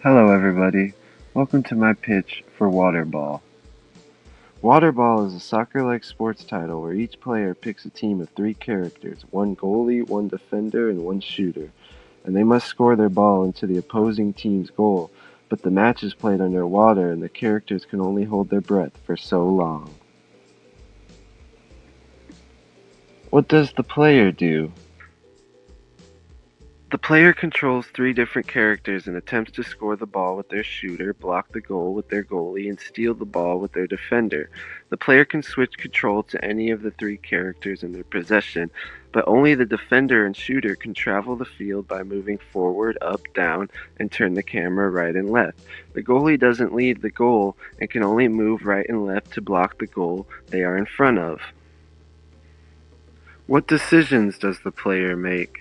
Hello everybody, welcome to my pitch for Water Ball. Water Ball is a soccer-like sports title where each player picks a team of 3 characters, 1 goalie, 1 defender, and 1 shooter, and they must score their ball into the opposing team's goal, but the match is played underwater and the characters can only hold their breath for so long. What does the player do? The player controls 3 different characters and attempts to score the ball with their shooter, block the goal with their goalie, and steal the ball with their defender. The player can switch control to any of the 3 characters in their possession, but only the defender and shooter can travel the field by moving forward, up, down, and turn the camera right and left. The goalie doesn't leave the goal and can only move right and left to block the goal they are in front of. What decisions does the player make?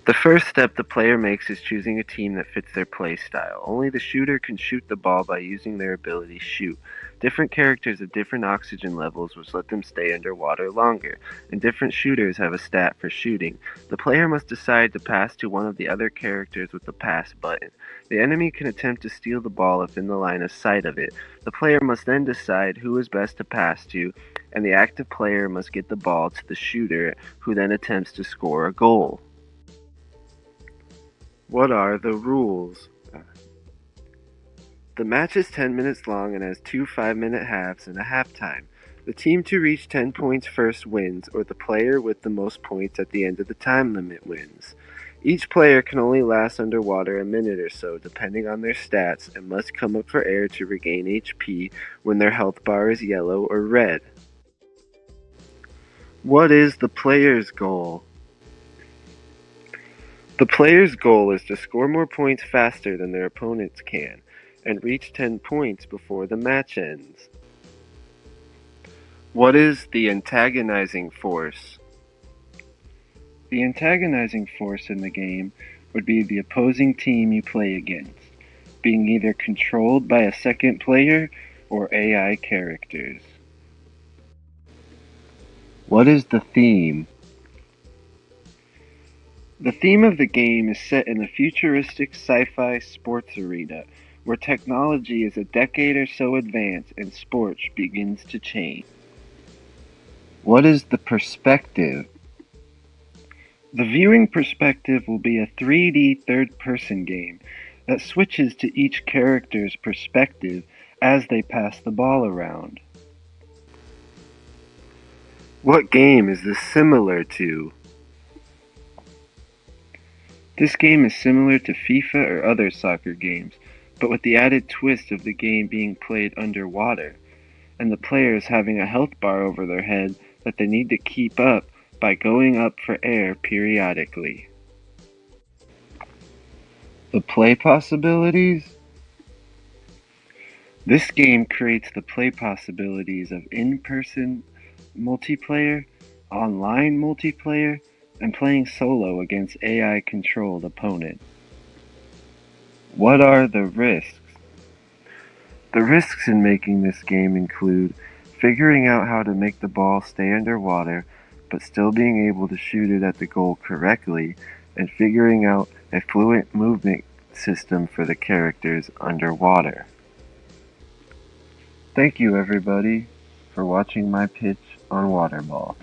The first step the player makes is choosing a team that fits their play style. Only the shooter can shoot the ball by using their ability shoot. Different characters have different oxygen levels which let them stay underwater longer, and different shooters have a stat for shooting. The player must decide to pass to one of the other characters with the pass button. The enemy can attempt to steal the ball if in the line of sight of it. The player must then decide who is best to pass to, and the active player must get the ball to the shooter, who then attempts to score a goal. What are the rules? The match is 10 minutes long and has 2 5-minute halves and a halftime. The team to reach 10 points first wins, or the player with the most points at the end of the time limit wins. Each player can only last underwater a minute or so, depending on their stats, and must come up for air to regain HP when their health bar is yellow or red. What is the player's goal? The player's goal is to score more points faster than their opponents can, and reach 10 points before the match ends. What is the antagonizing force? The antagonizing force in the game would be the opposing team you play against, being either controlled by a second player or AI characters. What is the theme? The theme of the game is set in a futuristic sci-fi sports arena, where technology is a decade or so advanced and sports begins to change. What is the perspective? The viewing perspective will be a 3D third-person game that switches to each character's perspective as they pass the ball around. What game is this similar to? This game is similar to FIFA or other soccer games, but with the added twist of the game being played underwater, and the players having a health bar over their head that they need to keep up by going up for air periodically. The play possibilities? This game creates the play possibilities of in-person multiplayer, online multiplayer, and playing solo against AI-controlled opponents. What are the risks? The risks in making this game include figuring out how to make the ball stay underwater, but still being able to shoot it at the goal correctly, and figuring out a fluent movement system for the characters underwater. Thank you everybody for watching my pitch on Water Ball.